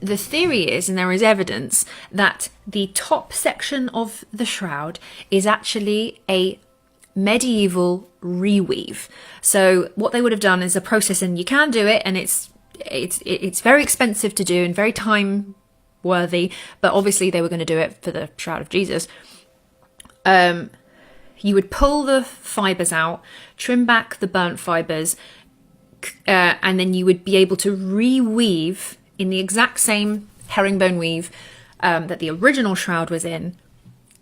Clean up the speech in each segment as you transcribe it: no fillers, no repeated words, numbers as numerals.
the theory is, and there is evidence, that the top section of the shroud is actually a medieval reweave. So what they would have done is a process, and you can do it, and it's very expensive to do and very time worthy, but obviously they were going to do it for the Shroud of Jesus. You would pull the fibers out, trim back the burnt fibers, and then you would be able to reweave in the exact same herringbone weave that the original shroud was in,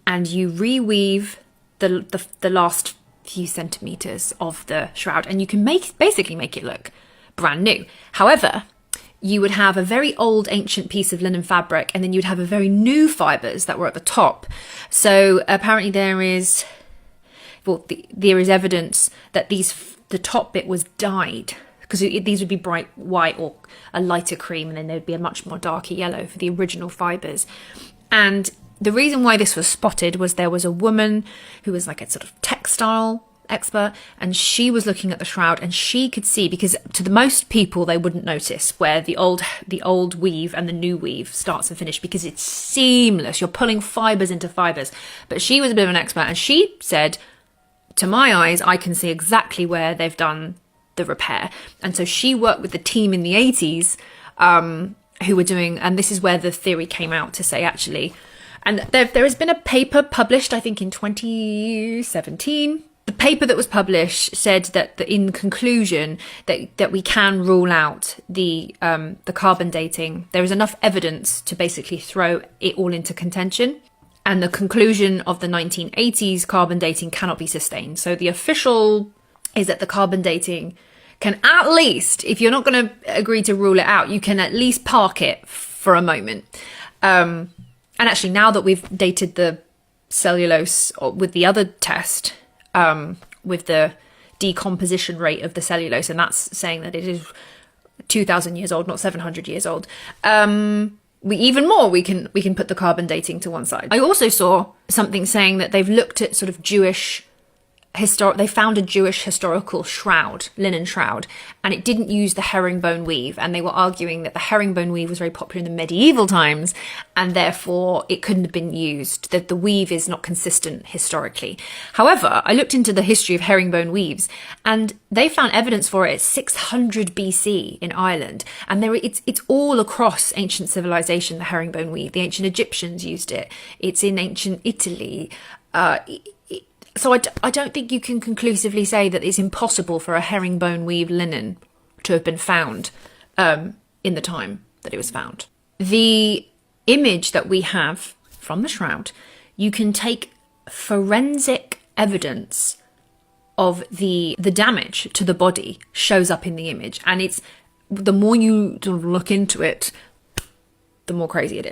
and you reweave the last few centimeters of the shroud, and you can basically make it look brand new. However, you would have a very old ancient piece of linen fabric, and then you'd have a very new fibers that were at the top. So apparently there is evidence that the top bit was dyed, because these would be bright white or a lighter cream, and then there'd be a much more darker yellow for the original fibers. And the reason why this was spotted was there was a woman who was like a sort of textile expert, and she was looking at the shroud, and she could see, because to the most people they wouldn't notice where the old weave and the new weave starts and finish, because it's seamless. You're pulling fibers into fibers. But she was a bit of an expert, and she said, to my eyes, I can see exactly where they've done the repair. And so she worked with the team in the 80s who were doing, and this is where the theory came out to say, actually, and there has been a paper published, I think in 2017. The paper that was published said that in conclusion that we can rule out the carbon dating. There is enough evidence to basically throw it all into contention. And the conclusion of the 1980s carbon dating cannot be sustained. So the official is that the carbon dating can at least, if you're not going to agree to rule it out, you can at least park it for a moment. And actually, now that we've dated the cellulose with the other test, with the decomposition rate of the cellulose, and that's saying that it is 2,000 years old, not 700 years old. We can put the carbon dating to one side. I also saw something saying that they've looked at sort of they found a Jewish historical shroud, linen shroud, and it didn't use the herringbone weave, and they were arguing that the herringbone weave was very popular in the medieval times, and therefore it couldn't have been used, that the weave is not consistent historically. However, I looked into the history of herringbone weaves, and they found evidence for it at 600 BC in Ireland, and it's all across ancient civilization, the herringbone weave. The ancient Egyptians used it. It's in ancient Italy. So I don't think you can conclusively say that it's impossible for a herringbone weave linen to have been found in the time that it was found. The image that we have from the shroud, you can take forensic evidence of the damage to the body shows up in the image, and it's the more you sort of look into it, the more crazy it is.